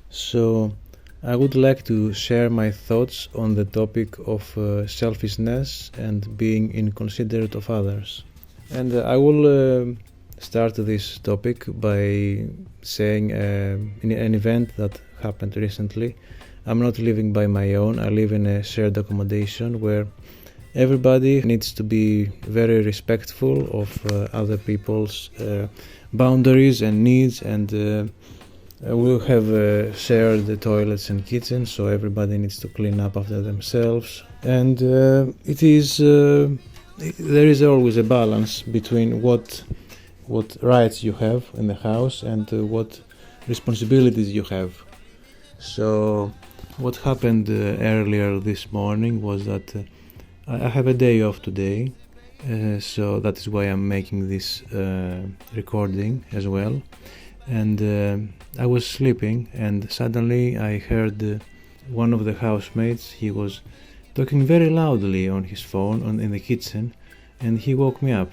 So I would like to share my thoughts on the topic of selfishness and being inconsiderate of others. And I will start this topic by saying in an event that happened recently. I'm not living by my own. I live in a shared accommodation where everybody needs to be very respectful of other people's boundaries and needs, and we'll have shared the toilets and kitchen, so everybody needs to clean up after themselves. And there is always a balance between what rights you have in the house and what responsibilities you have. So what happened earlier this morning was that I have a day off today, so that is why I'm making this recording as well. And I was sleeping, and suddenly I heard one of the housemates. He was talking very loudly on his phone in the kitchen, and he woke me up.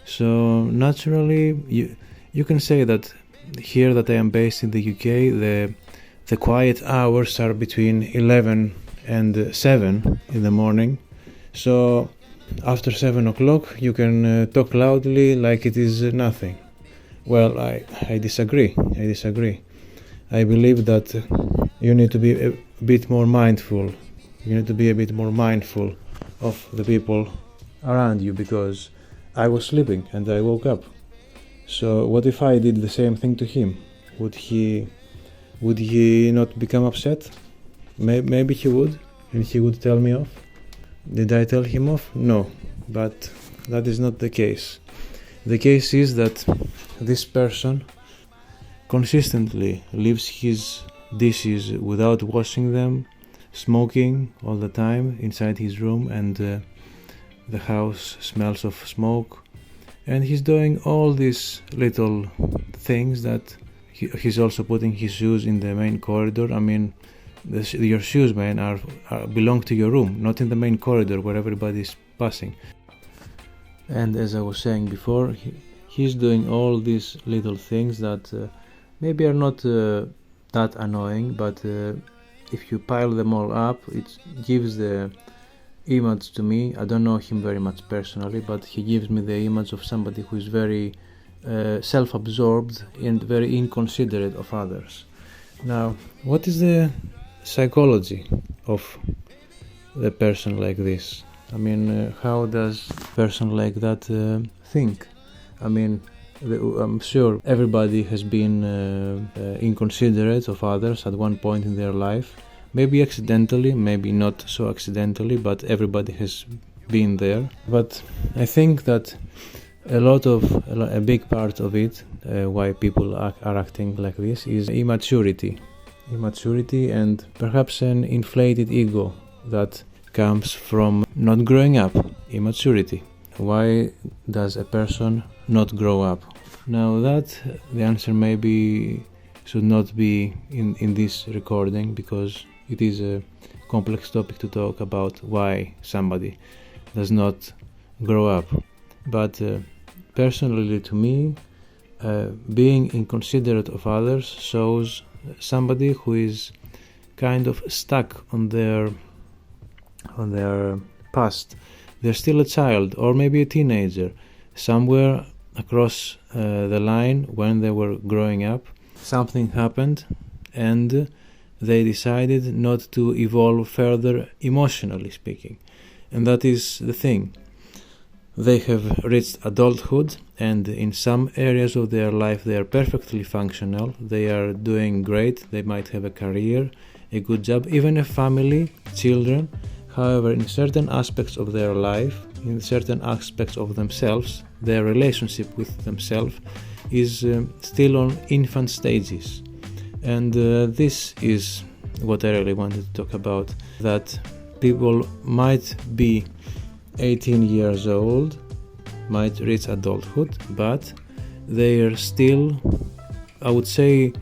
So naturally, you can say that here that I am based in the UK, the quiet hours are between 11 and 7 in the morning. So after 7 o'clock you can talk loudly like it is nothing. Well, I disagree. I believe that you need to be a bit more mindful. You need to be a bit more mindful of the people around you, because I was sleeping and I woke up. So what if I did the same thing to him? Would he not become upset? Maybe he would, and he would tell me off. Did I tell him off? No, but that is not the case. The case is that this person consistently leaves his dishes without washing them, smoking all the time inside his room, and the house smells of smoke. And he's doing all these little things that he's also putting his shoes in the main corridor. I mean, your shoes, man, belong to your room, not in the main corridor where everybody is passing. And as I was saying before, he's doing all these little things that maybe are not that annoying, but if you pile them all up, it gives the image to me. I don't know him very much personally, but he gives me the image of somebody who is very self-absorbed and very inconsiderate of others. Now, what is the psychology of the person like this? I mean, how does a person like that think? I mean, I'm sure everybody has been inconsiderate of others at one point in their life. Maybe accidentally, maybe not so accidentally, but everybody has been there. But I think that a big part of it, why people are acting like this, is immaturity and perhaps an inflated ego that comes from not growing up. Immaturity. Why does a person not grow up? Now that the answer maybe should not be in this recording, because it is a complex topic to talk about why somebody does not grow up. But personally, to me, being inconsiderate of others shows somebody who is kind of stuck on their past. They're still a child, or maybe a teenager, somewhere across the line when they were growing up. Something happened and they decided not to evolve further, emotionally speaking. And that is the thing. They have reached adulthood, and in some areas of their life they are perfectly functional. They are doing great. They might have a career, a good job, even a family, children. However, in certain aspects of their life, in certain aspects of themselves, their relationship with themselves is still on infant stages. And this is what I really wanted to talk about, that people might be 18 years old, might reach adulthood, but they are still, I would say,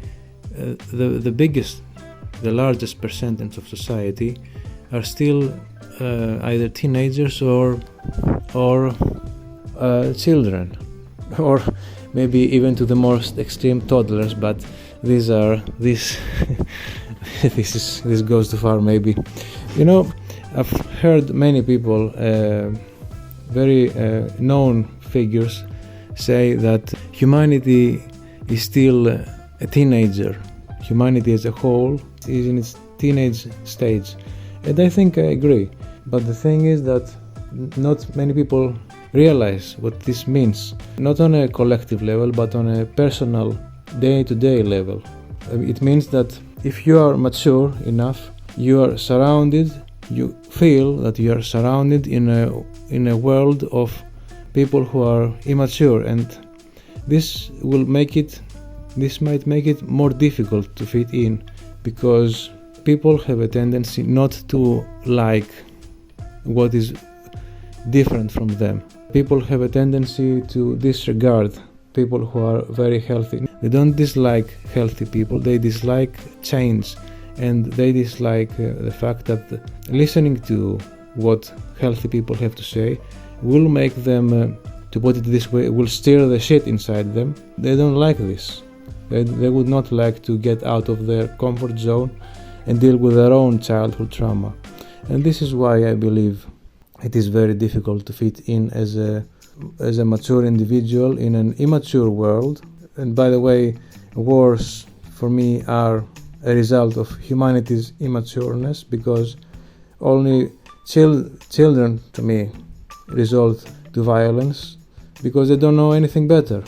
the largest percentage of society are still either teenagers or children, or maybe even to the most extreme toddlers. But these are this this goes too far maybe. You know, I've heard many people, very known figures, say that humanity is still a teenager. Humanity as a whole is in its teenage stage, and I think I agree. But the thing is that not many people realize what this means, not on a collective level, but on a personal, day-to-day level. It means that if you are mature enough, you are surrounded, you feel that you are surrounded in a world of people who are immature, and this might make it more difficult to fit in, because people have a tendency not to like what is different from them. People have a tendency to disregard people who are very healthy. They don't dislike healthy people, they dislike change, and they dislike the fact that listening to what healthy people have to say will make them, to put it this way, will stir the shit inside them. They don't like this. They would not like to get out of their comfort zone and deal with their own childhood trauma. And this is why I believe it is very difficult to fit in as a mature individual in an immature world. And by the way, wars for me are a result of humanity's immatureness, because only children to me resort to violence because they don't know anything better.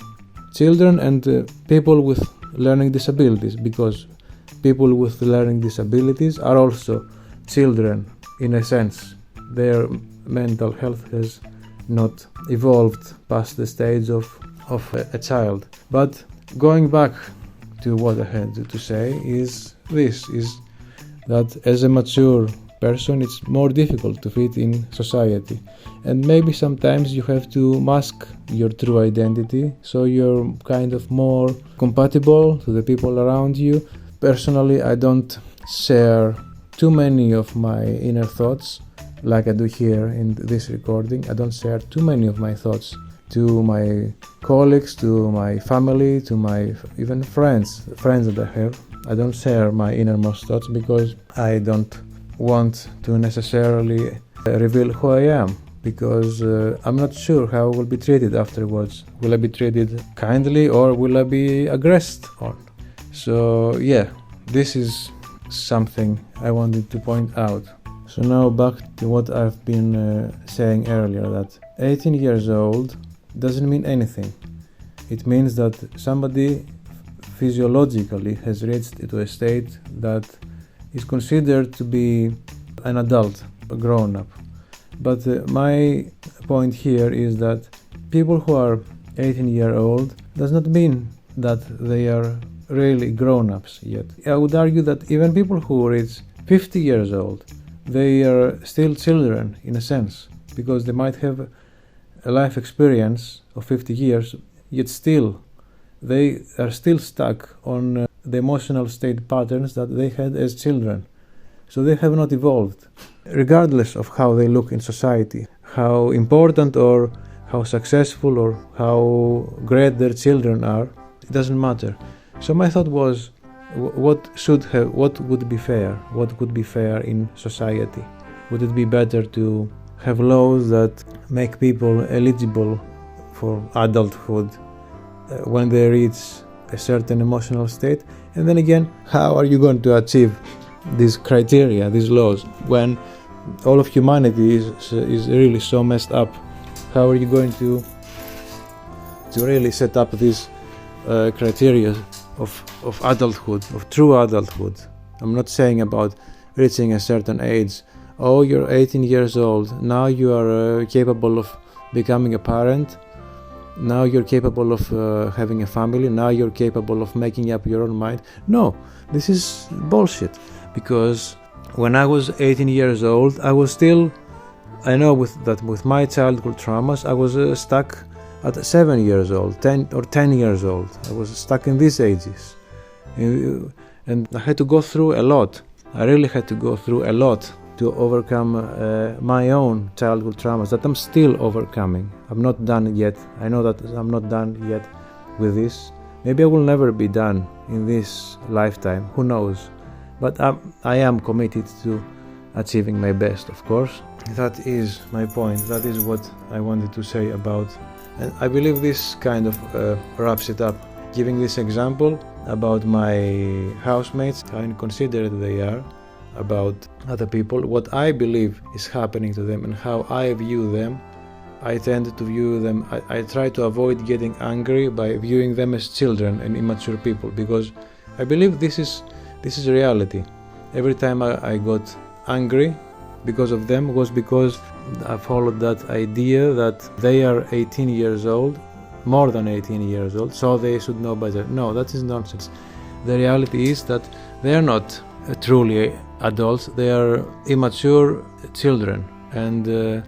Children and people with learning disabilities, because people with learning disabilities are also children in a sense. Their mental health has not evolved past the stage of a child. But going back to what I had to say is that as a mature person it's more difficult to fit in society, and maybe sometimes you have to mask your true identity so you're kind of more compatible to the people around you. Personally, I don't share too many of my inner thoughts like I do here in this recording. I don't share too many of my thoughts to my colleagues, to my family, to my even friends that I have. I don't share my innermost thoughts because I don't want to necessarily reveal who I am, because I'm not sure how I will be treated afterwards. Will I be treated kindly or will I be aggressed on? So yeah, this is something I wanted to point out. So now back to what I've been saying earlier, that 18 years old doesn't mean anything. It means that somebody physiologically has reached to a state that is considered to be an adult, a grown-up. But my point here is that people who are 18-year-old does not mean that they are really grown-ups yet. I would argue that even people who reach 50 years old, they are still children in a sense, because they might have a life experience of 50 years, yet still they are still stuck on the emotional state patterns that they had as children. So they have not evolved. Regardless of how they look in society, how important or how successful or how great their children are, it doesn't matter. So my thought was, what would be fair? What would be fair in society? Would it be better to have laws that make people eligible for adulthood when they reach a certain emotional state? And then again, how are you going to achieve these criteria, these laws, when all of humanity is really so messed up? How are you going to really set up these criteria of adulthood, of true adulthood? I'm not saying about reaching a certain age. Oh, you're 18 years old, now you are capable of becoming a parent, now you're capable of having a family, now you're capable of making up your own mind. No, this is bullshit, because when I was 18 years old, I was still, I know with my childhood traumas, I was stuck at 7 years old, 10 years old. I was stuck in these ages. And I had to go through a lot. I really had to go through a lot to overcome my own childhood traumas that I'm still overcoming. I'm not done yet. I know that I'm not done yet with this, Maybe I will never be done in this lifetime, who knows? But I am committed to achieving my best, of course. That is my point. That is what I wanted to say about. And I believe this kind of wraps it up. Giving this example about my housemates, how inconsiderate they are about other people, what I believe is happening to them and how I view them. I tend to view them, I try to avoid getting angry by viewing them as children and immature people, because I believe this is reality. Every time I got angry because of them was because I followed that idea that they are 18 years old, more than 18 years old, so they should know better. No, that is nonsense. The reality is that they are not truly adults, they are immature children. And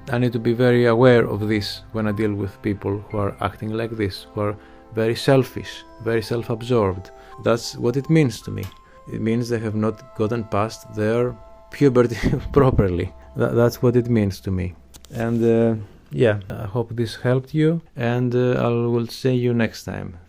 I need to be very aware of this when I deal with people who are acting like this, who are very selfish, very self-absorbed. That's what it means to me. It means they have not gotten past their puberty properly. That's what it means to me. And I hope this helped you, and I will see you next time.